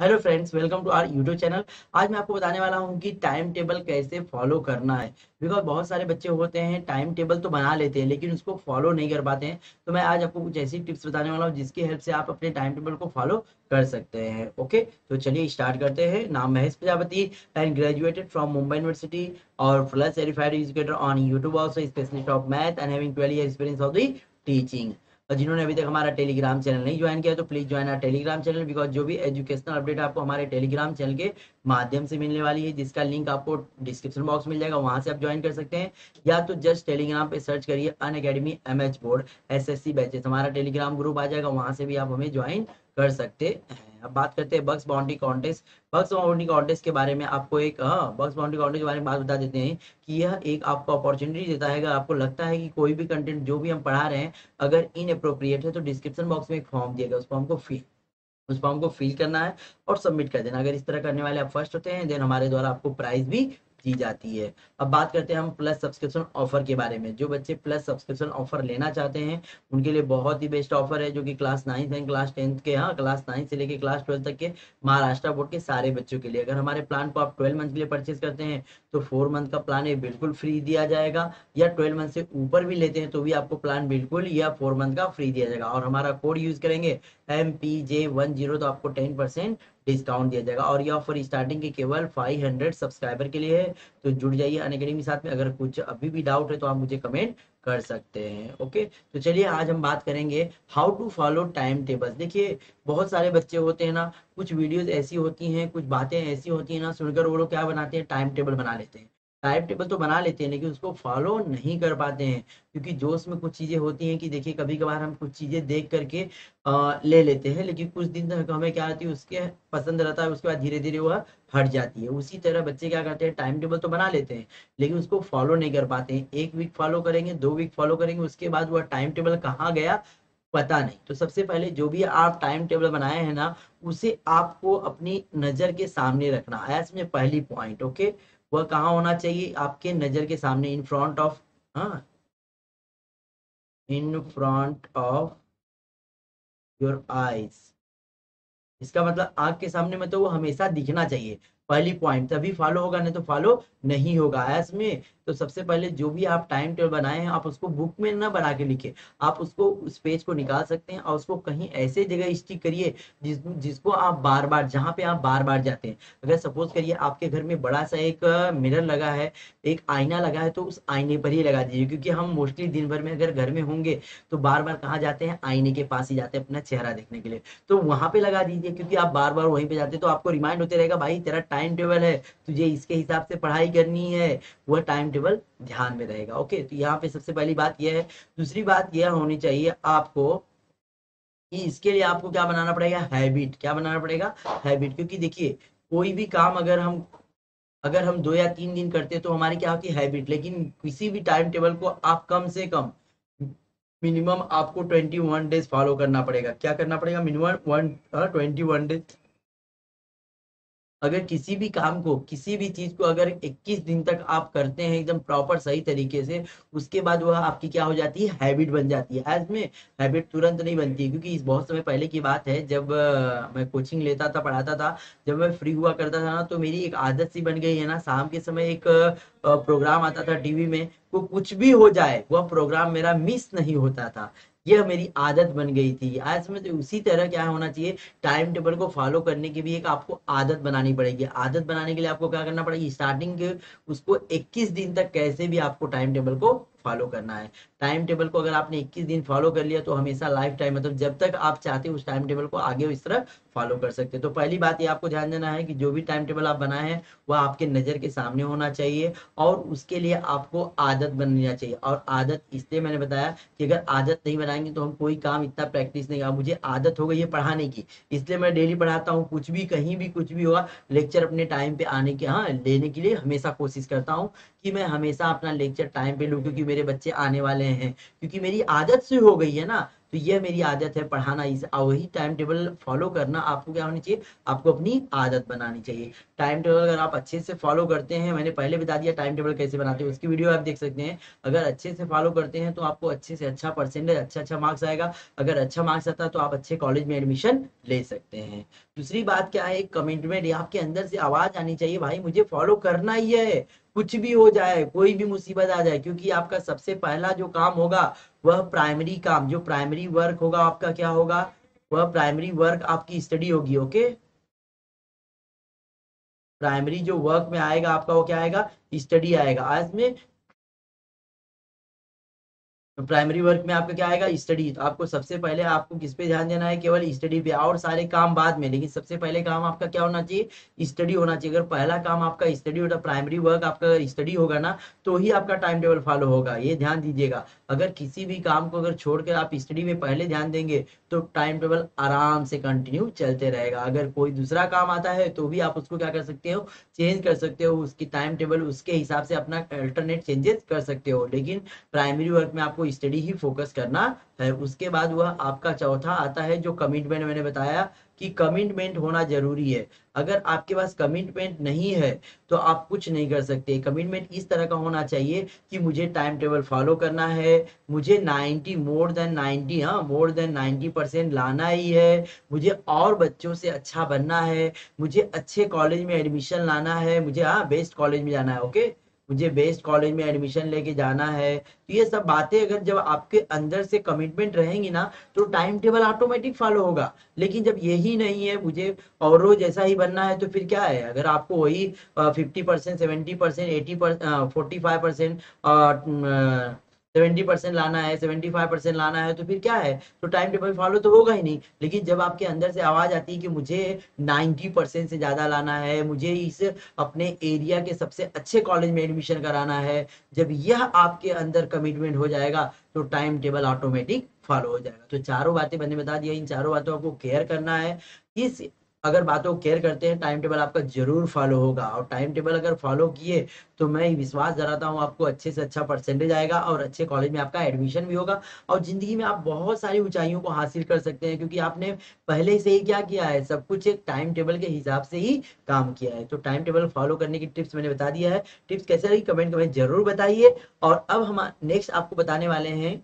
Hello friends, welcome to our YouTube channel. आज मैं आपको बताने वाला हूं कि टाइम टेबल कैसे फॉलो करना है। बिकॉज बहुत सारे बच्चे होते हैं टाइम टेबल तो बना लेते हैं लेकिन उसको फॉलो नहीं कर पाते हैं। तो मैं आज आपको कुछ ऐसी टिप्स बताने वाला हूं जिसकी हेल्प से आप अपने टाइम टेबल को फॉलो कर सकते हैं। ओके, तो चलिए स्टार्ट करते हैं। नाम Mahesh Prajapati and graduated from Mumbai university और plus certified educator on YouTube also specialist of math and having 12 year experience of the teaching. और जिन्होंने अभी तक हमारा टेलीग्राम चैनल नहीं ज्वाइन किया तो please join our Telegram channel. Because जो भी एजुकेशनल अपडेट आपको हमारे टेलीग्राम चैनल के माध्यम से मिलने वाली है, जिसका लिंक आपको डिस्क्रिप्शन बॉक्स मिल जाएगा, वहां से आप ज्वाइन कर सकते हैं। या तो जस्ट टेलीग्राम पे सर्च करिए Unacademy MH board SSC batches, हमारा टेलीग्राम ग्रुप आ जाएगा, वहां से भी आप हमें ज्वाइन कर सकते हैं। अब बात करते हैं bugs boundary contest. Bugs boundary contest के बारे में आपको एक बग्स बाउंड्री कॉन्टेस्ट के बारे में बात बता देते हैं कि यह एक आपको अपॉर्चुनिटी देता है। अगर आपको लगता है कि कोई भी कंटेंट जो भी हम पढ़ा रहे हैं अगर इनअप्रोप्रिएट है तो डिस्क्रिप्शन बॉक्स में एक फॉर्म दिया गया, उस फॉर्म को फिल करना है और सबमिट कर देना। अगर इस तरह करने वाले आप फर्स्ट होते हैं देन हमारे द्वारा आपको प्राइज भी दी जाती है। अब बात करते हैं हम प्लस सब्सक्रिप्शन ऑफर के बारे में। जो बच्चे प्लस सब्सक्रिप्शन ऑफर लेना चाहते हैं उनके लिए बहुत ही बेस्ट ऑफर है, जो कि क्लास 9 एंड क्लास 10 के, क्लास 9 से लेके क्लास 12 तक के महाराष्ट्र बोर्ड के सारे बच्चों के लिए। अगर हमारे प्लान को आप 12 मंथ के लिए परचेज करते हैं तो 4 मंथ का प्लान है बिल्कुल फ्री दिया जाएगा, या 12 मंथ से ऊपर भी लेते हैं तो भी आपको प्लान बिल्कुल या 4 मंथ का फ्री दिया जाएगा। और हमारा कोड यूज करेंगे MPJ10 तो आपको 10% डिस्काउंट दिया जाएगा। और ये ऑफर स्टार्टिंग के केवल 500 सब्सक्राइबर के लिए है। तो जुड़ जाइए अनअकैडमी साथ में। अगर कुछ अभी भी डाउट है तो आप मुझे कमेंट कर सकते हैं। ओके, तो चलिए आज हम बात करेंगे how to follow time table. देखिए बहुत सारे बच्चे होते हैं ना, कुछ वीडियोस ऐसी होती हैं, कुछ बातें ऐसी होती हैं ना, सुनकर वो लोग क्या बनाते हैं, टाइम टेबल बना लेते हैं। टाइम टेबल तो बना लेते हैं लेकिन उसको फॉलो नहीं कर पाते हैं, क्योंकि जोश में कुछ चीजें होती हैं कि देखिए कभी कभार हम कुछ चीजें देख करके ले लेते हैं, लेकिन कुछ दिन तक हमें क्या आती है उसके पसंद रहता है, उसके बाद धीरे धीरे वह हट जाती है। उसी तरह बच्चे क्या करते हैं, टाइम टेबल तो बना लेते हैं लेकिन उसको फॉलो नहीं कर पाते हैं। 1 वीक फॉलो करेंगे, 2 वीक फॉलो करेंगे, उसके बाद वह टाइम टेबल कहाँ गया पता नहीं। तो सबसे पहले जो भी आप टाइम टेबल बनाए हैं ना, उसे आपको अपनी नजर के सामने रखना है। इसमें पहली पॉइंट, ओके, वह कहाँ होना चाहिए, आपके नजर के सामने, इन फ्रंट ऑफ, हाँ, in front of your eyes. इसका मतलब आंख के सामने में तो वो हमेशा दिखना चाहिए। पहली पॉइंट, तभी फॉलो होगा, नहीं तो फॉलो नहीं होगा। ऐस में तो सबसे पहले जो भी आप टाइम टेबल बनाए हैं आप उसको बुक में ना बना के लिखे, आप उसको उस पेज को निकाल सकते हैं और उसको कहीं ऐसे जगह स्टिक करिए जिसको आप बार बार, जहाँ पे आप बार बार जाते हैं। अगर सपोज करिए आपके घर में बड़ा सा एक मिरर लगा है, एक आईना लगा है, तो उस आईने पर ही लगा दीजिए। क्योंकि हम मोस्टली दिन भर में अगर घर में होंगे तो बार बार कहाँ जाते हैं, आईने के पास ही जाते हैं अपना चेहरा देखने के लिए। तो वहां पे लगा दीजिए, क्योंकि आप बार बार वहीं पे जाते हैं तो आपको रिमाइंड होते रहेगा, भाई तेरा टाइम टेबल है, तुझे इसके हिसाब से पढ़ाई करनी है, वह टाइम टेबल ध्यान में रहेगा। ओके, तो यहाँ पे सबसे पहली बात यह है। दूसरी बात यह होनी चाहिए आपको कि इसके लिए आपको क्या बनाना पड़ेगा, हैबिट। क्या बनाना पड़ेगा, हैबिट। क्योंकि देखिए कोई भी काम अगर हम 2 या 3 दिन करते हैं तो हमारी क्या होती है, हैबिट। लेकिन किसी भी टाइम टेबल को आप कम से कम मिनिमम आपको 21 डेज फॉलो करना पड़ेगा। क्या करना पड़ेगा, मिनिमम 21 डेज। अगर किसी भी काम को, किसी भी चीज को अगर 21 दिन तक आप करते हैं एकदम प्रॉपर सही तरीके से, उसके बाद वह आपकी क्या हो जाती है, हैबिट बन जाती है। आज में हैबिट तुरंत नहीं बनती है, क्योंकि इस बहुत समय पहले की बात है जब मैं कोचिंग लेता था, पढ़ाता था, जब मैं फ्री हुआ करता था ना, तो मेरी एक आदत सी बन गई है ना, शाम के समय एक प्रोग्राम आता था टीवी में, वो कुछ भी हो जाए वह प्रोग्राम मेरा मिस नहीं होता था। यह मेरी आदत बन गई थी। आज में तो उसी तरह क्या होना चाहिए, टाइम टेबल को फॉलो करने की भी एक आपको आदत बनानी पड़ेगी। आदत बनाने के लिए आपको क्या करना पड़ेगी, स्टार्टिंग के उसको 21 दिन तक कैसे भी आपको टाइम टेबल को फॉलो करना है। टाइम टेबल को अगर आपने 21 दिन फॉलो कर लिया तो हमेशा लाइफ टाइम, मतलब जब तक आप चाहते हो उस टाइम टेबल को आगे इस तरह फॉलो कर सकते हैं। तो पहली बात ये आपको ध्यान देना है कि जो भी टाइम टेबल आप बनाए हैं वह आपके नजर के सामने होना चाहिए, और उसके लिए आपको आदत बनना चाहिए। और आदत इसलिए मैंने बताया कि अगर आदत नहीं बनाएंगे तो हम कोई काम इतना प्रैक्टिस नहीं। अब मुझे आदत हो गई है पढ़ाने की, इसलिए मैं डेली पढ़ाता हूँ। कुछ भी कहीं भी कुछ भी हुआ, लेक्चर अपने टाइम पे आने के, लेने के लिए हमेशा कोशिश करता हूँ कि मैं हमेशा अपना लेक्चर टाइम पे लूँ, क्योंकि मेरे बच्चे आने वाले हैं। क्योंकि मेरी आदत से हो गई है ना, तो ये मेरी आदत है पढ़ाना, इस वही टाइम टेबल फॉलो करना आपको क्या होनी चाहिए, आपको अपनी आदत बनानी चाहिए। टाइम टेबल अगर आप अच्छे से फॉलो करते हैं, मैंने पहले बता दिया टाइम टेबल कैसे बनाते हैं, उसकी वीडियो आप देख सकते हैं। अगर अच्छे से फॉलो करते हैं तो आपको अच्छे से अच्छा परसेंटेज, अच्छा मार्क्स आएगा। अगर अच्छा मार्क्स आता है तो आप अच्छे कॉलेज में एडमिशन ले सकते हैं। दूसरी बात क्या है, कमिटमेंट, ये आपके अंदर से आवाज आनी चाहिए, भाई मुझे फॉलो करना ही है, कुछ भी हो जाए, कोई भी मुसीबत आ जाए, क्योंकि आपका सबसे पहला जो काम होगा वह प्राइमरी काम, जो प्राइमरी वर्क होगा आपका क्या होगा, वह प्राइमरी वर्क आपकी स्टडी होगी। ओके, प्राइमरी जो वर्क में आएगा आपका वो क्या आएगा, स्टडी आएगा। आज में तो प्राइमरी वर्क में आपका क्या आएगा, स्टडी। तो आपको सबसे पहले आपको किस पे ध्यान देना है, केवल स्टडी पे, और सारे काम बाद में, लेकिन सबसे पहले काम आपका क्या होना चाहिए, स्टडी होना चाहिए। अगर पहला काम आपका स्टडी होता, प्राइमरी वर्क आपका अगर स्टडी होगा ना, तो ही आपका टाइम टेबल फॉलो होगा, ये ध्यान दीजिएगा। अगर किसी भी काम को अगर छोड़कर आप स्टडी में पहले ध्यान देंगे तो टाइम टेबल आराम से कंटिन्यू चलते रहेगा। अगर कोई दूसरा काम आता है तो भी आप उसको क्या कर सकते हो, चेंज कर सकते हो, उसकी टाइम टेबल उसके हिसाब से अपना अल्टरनेट चेंजेस कर सकते हो, लेकिन प्राइमरी वर्क में आपको स्टडी ही फोकस करना है। उसके बाद वह आपका चौथा आता है जो कमिटमेंट, मैंने बताया कि कमिटमेंट होना जरूरी है। अगर आपके पास कमिटमेंट नहीं है तो आप कुछ नहीं कर सकते। कमिटमेंट इस तरह का होना चाहिए कि मुझे टाइम टेबल फॉलो करना है, मुझे 90 मोर देन 90, हाँ मोर देन 90% लाना ही है, मुझे और बच्चों से अच्छा बनना है, मुझे अच्छे कॉलेज में एडमिशन लाना है, मुझे हाँ बेस्ट कॉलेज में जाना है। ओके, मुझे बेस्ट कॉलेज में एडमिशन लेके जाना है। तो ये सब बातें अगर जब आपके अंदर से कमिटमेंट रहेंगी ना, तो टाइम टेबल ऑटोमेटिक फॉलो होगा। लेकिन जब यही नहीं है, मुझे और रोज ऐसा ही बनना है, तो फिर क्या है, अगर आपको वही 50%, 70%, 80%, 45%, 70% लाना है, 75% लाना है, तो फिर क्या है, तो टाइम टेबल फॉलो तो होगा ही नहीं। लेकिन जब आपके अंदर से आवाज आती है कि मुझे 90% से ज्यादा लाना है, मुझे इस अपने एरिया के सबसे अच्छे कॉलेज में एडमिशन कराना है, जब यह आपके अंदर कमिटमेंट हो जाएगा तो टाइम टेबल ऑटोमेटिक फॉलो हो जाएगा। तो चारों बातें मैंने बता दिया, इन चारों बातों को केयर करना है। इस अगर बातों को केयर करते हैं, टाइम टेबल आपका जरूर फॉलो होगा, और टाइम टेबल अगर फॉलो किए तो मैं विश्वास जताता हूँ आपको अच्छे से अच्छा परसेंटेज आएगा और अच्छे कॉलेज में आपका एडमिशन भी होगा, और जिंदगी में आप बहुत सारी ऊंचाइयों को हासिल कर सकते हैं, क्योंकि आपने पहले से ही क्या किया है, सब कुछ एक टाइम टेबल के हिसाब से ही काम किया है। तो टाइम टेबल फॉलो करने की टिप्स मैंने बता दिया है। टिप्स कैसे रही कमेंट में जरूर बताइए। और अब हम नेक्स्ट आपको बताने वाले हैं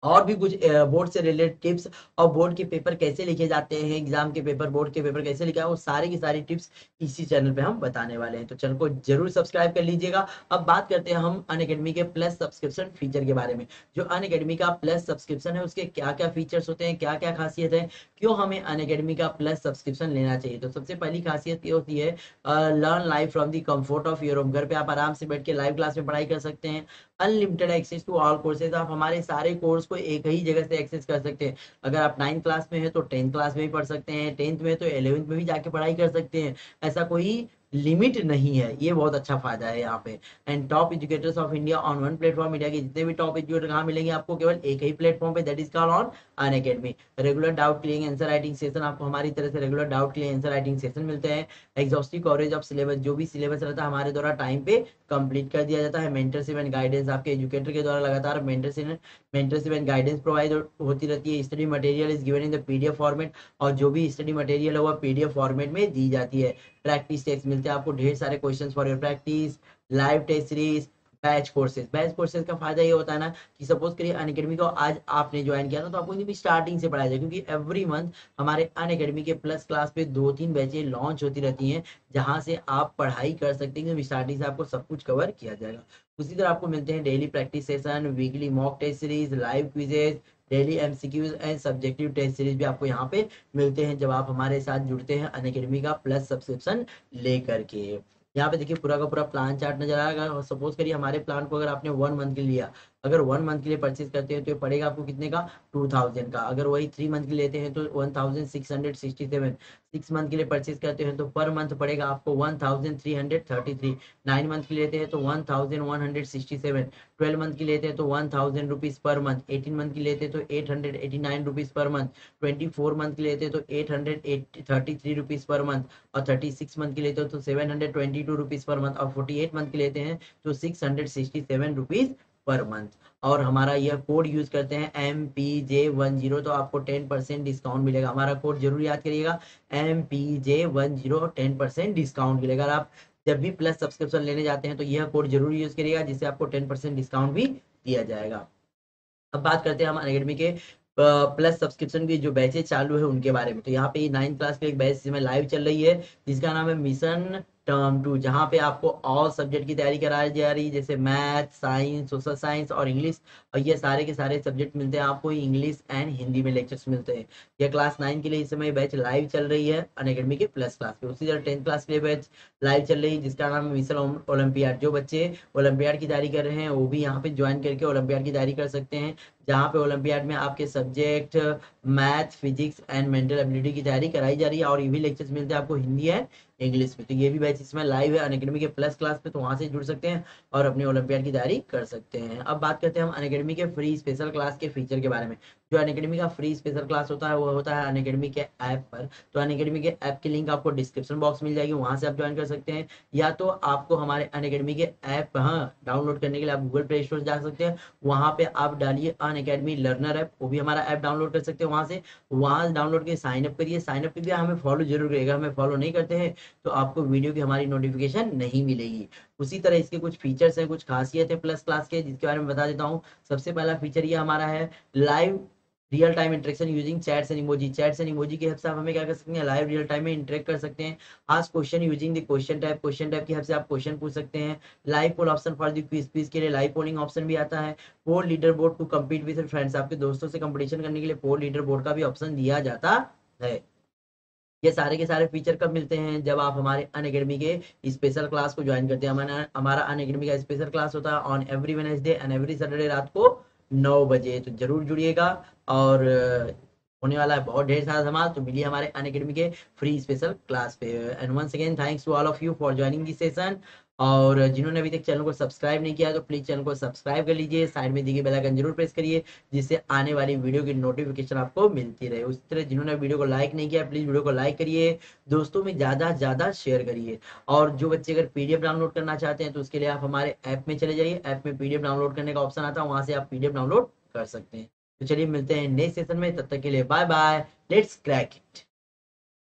और भी कुछ बोर्ड से रिलेटेड टिप्स, और बोर्ड के पेपर कैसे लिखे जाते हैं, एग्जाम के पेपर, बोर्ड के पेपर कैसे लिखा है, वो सारी की सारी टिप्स इसी चैनल पे हम बताने वाले हैं। तो चैनल को जरूर सब्सक्राइब कर लीजिएगा। अब बात करते हैं हम अनअकैडमी के प्लस सब्सक्रिप्शन फीचर के बारे में। जो अनअकैडमी का प्लस सब्सक्रिप्शन है उसके क्या क्या फीचर्स होते हैं, क्या क्या खासियत है, क्यों हमें अनअकैडमी का प्लस सब्सक्रिप्शन लेना चाहिए। तो सबसे पहली खासियत ये होती है, learn live from the comfort of your home. घर पे आप आराम से बैठ के लाइव क्लास में पढ़ाई कर सकते हैं। Unlimited access to all courses, आप हमारे सारे कोर्स को एक ही जगह से एक्सेस कर सकते हैं। अगर आप 9th क्लास में हैं तो 10th क्लास में भी पढ़ सकते हैं, 10th में तो 11th में भी जाके पढ़ाई कर सकते हैं। ऐसा कोई लिमिट नहीं है, ये बहुत अच्छा फायदा है यहाँ पे। And top educators of India on one platform, India के जितने भी टॉप एजुकेटर कहाँ मिलेंगे आपको, केवल एक ही प्लेटफॉर्म पे, that is called on Unacademy. Regular doubt clearing answer writing session, आपको हमारी तरह से regular doubt clearing answer writing session मिलते हैं। एग्जॉस्टिव कवरेज ऑफ सिलेबस, जो भी सिलेबस रहता है हमारे द्वारा टाइम पे कंप्लीट कर दिया जाता है। मेंटरशिप एंड गाइडेंस, आपके एजुकेटर के द्वारा लगातार मेंटरशिप एंड गाइडेंस प्रोवाइड होती रहती है। Study material is given in the PDF format, और जो भी स्टडी मटेरियल है वह पीडीएफ फॉर्मेट में दी जाती है। प्रैक्टिस टेस्ट मिलते हैं आपको, ढेर सारे questions for your practice, live test series, batch courses का फायदा ये होता है ना कि सपोज करिए अनअकैडमी को आज आपने ज्वाइन किया ना, तो आपको भी स्टार्टिंग से पढ़ाया जाए, क्योंकि एवरी मंथ हमारे अनअकैडमी के प्लस क्लास पे 2-3 बैचें लॉन्च होती रहती हैं, जहां से आप पढ़ाई कर सकते हैं। स्टार्टिंग से आपको सब कुछ कवर किया जाएगा। उसी तरह आपको मिलते हैं daily practice session, weekly mock test series, live quizzes, daily MCQs and subjective test series भी आपको यहाँ पे मिलते हैं, जब आप हमारे साथ जुड़ते हैं अनअकैडमी का प्लस सब्सक्रिप्शन लेकर के। यहाँ पे देखिए पूरा का पूरा प्लान चार्ट नजर आएगा। सपोज करिए हमारे प्लान को अगर आपने 1 मंथ के लिए लिया, अगर 1 मंथ के लिए परचेज करते हैं तो ये पड़ेगा आपको कितने का, 2000 का। अगर वही 3 मंथ के लिए लेते हैं तो 1667। 6 मंथ के लिए परचेज करते हैं तो पर मंथ पड़ेगा आपको 1333। 9 मंथ के लिए लेते हैं तो 1167। 12 मंथ के लिए लेते हैं तो 1000 रुपीज पर मंथ। 18 मंथ के लिए लेते हैं तो 889 रुपीज पर मंथ। 24 मंथ के लिए लेते हैं तो 833 रुपीज पर मंथ। और 36 मंथ के लिए लेते हो तो 722 रुपीज पर मंथ। और 48 मंथ के लेते हैं तो 667 रुपीज पर मंथ। और हमारा यह कोड यूज करते हैं MPJ10, तो आपको 10% डिस्काउंट मिलेगा। हमारा कोड जरूर याद करिएगा, MPJ10 10% डिस्काउंट मिलेगा। अगर आप जब भी प्लस सब्सक्रिप्शन लेने जाते हैं तो यह कोड जरूर यूज करिएगा, जिससे आपको 10% डिस्काउंट भी दिया जाएगा। अब बात करते हैं हम अनअकैडमी के प्लस सब्सक्रिप्शन की जो बैचेज चालू है उनके बारे में। तो यहाँ पे 9th क्लास की एक बैच जिसमें लाइव चल रही है, जिसका नाम है मिशन टर्म 2, जहाँ पे आपको ऑल सब्जेक्ट की तैयारी कराई जा रही है, जैसे मैथ, साइंस, सोशल साइंस और इंग्लिश। और ये सारे के सारे सब्जेक्ट मिलते हैं आपको, इंग्लिश एंड हिंदी में लेक्चर्स मिलते हैं। यह क्लास 9 के लिए इस समय बैच लाइव चल रही है अनअकैडमी के प्लस क्लास पे। उसी तरह 10th क्लास के लिए बैच लाइव चल रही है, जिसका नाम है मिशन ओलंपियाड। जो बच्चे ओलंपियाड की तैयारी कर रहे हैं वो भी यहाँ पे ज्वाइन करके ओलंपियाड की तैयारी कर सकते हैं, जहाँ पे ओलंपियाड में आपके subject math, physics and mental ability की तैयारी कराई जा रही है। और ये भी लेक्चर्स मिलते हैं आपको हिंदी एंड इंग्लिश में। तो ये भी बैच इसमें लाइव है अनअकैडमी के प्लस क्लास पे, तो वहां से जुड़ सकते हैं और अपनी ओलंपियाड की तैयारी कर सकते हैं। अब बात करते हैं हम अनअकैडमी के फ्री स्पेशल क्लास के फीचर के बारे में। जो अनअकैडमी का फ्री स्पेशल क्लास होता है वो होता है अनअकैडमी के ऐप पर। तो अनअकैडमी के ऐप की लिंक आपको डिस्क्रिप्शन बॉक्स मिल जाएगी, वहां से आप ज्वाइन कर सकते हैं। या तो आपको हमारे अनअकैडमी के ऐप डाउनलोड करने के लिए आप गूगल प्ले स्टोर जा सकते हैं, वहां पे आप डालिए अनअकैडमी लर्नर ऐप, वो भी हमारा ऐप डाउनलोड कर सकते हैं वहां से। वहां डाउनलोड के साइन अप करिए। साइन अप के लिए हमें फॉलो जरूर करिएगा, हमें फॉलो नहीं करते हैं तो आपको वीडियो की हमारी नोटिफिकेशन नहीं मिलेगी। उसी तरह इसके कुछ फीचर्स हैं, कुछ खासियत है प्लस क्लास के, जिसके बारे में बता देता हूँ। सबसे पहला फीचर ये हमारा है live real time interaction using chats and emoji. Chats and emoji की हेल्प से आप हमें क्या कर सकते हैं, लाइव रियल टाइम में इंटरेक्ट कर सकते हैं। Ask question using the question tab, question tab की हेल्प से आप क्वेश्चन पूछ सकते हैं। Live poll option for the quiz, quiz के लिए लाइव पोलिंग ऑप्शन भी आता है। Poll leader board to compete with friends, आपके दोस्तों से कंपटीशन करने के लिए पोल लीडर बोर्ड का भी ऑप्शन दिया जाता है। ये सारे के सारे फीचर कब मिलते हैं, जब आप हमारे अनअकैडमी के स्पेशल क्लास को ज्वाइन करते हैं। हमारा अनअकैडमी का स्पेशल क्लास होता है on every Wednesday and every Saturday रात को 9 बजे। तो जरूर जुड़िएगा। और होने वाला है बहुत ढेर सारा धमाल। तो मिलिए हमारे अनअकैडमी के फ्री स्पेशल क्लास पे। And once again thanks to all of you for joining this session. और जिन्होंने अभी तक चैनल को सब्सक्राइब नहीं किया तो प्लीज चैनल को सब्सक्राइब कर लीजिए, साइड में दी गई बेल आइकन जरूर प्रेस करिए, जिससे आने वाली वीडियो की नोटिफिकेशन आपको मिलती रहे। उसी तरह जिन्होंने वीडियो को लाइक नहीं किया प्लीज वीडियो को लाइक करिए, दोस्तों में ज्यादा से ज्यादा शेयर करिए। और जो बच्चे अगर पीडीएफ डाउनलोड करना चाहते हैं तो उसके लिए आप हमारे ऐप में चले जाइए, ऐप में पीडीएफ डाउनलोड करने का ऑप्शन आता है, वहां से आप पीडीएफ डाउनलोड कर सकते हैं। तो चलिए मिलते हैं नेक्स्ट सेशन में, तब तक के लिए bye bye, let's crack it.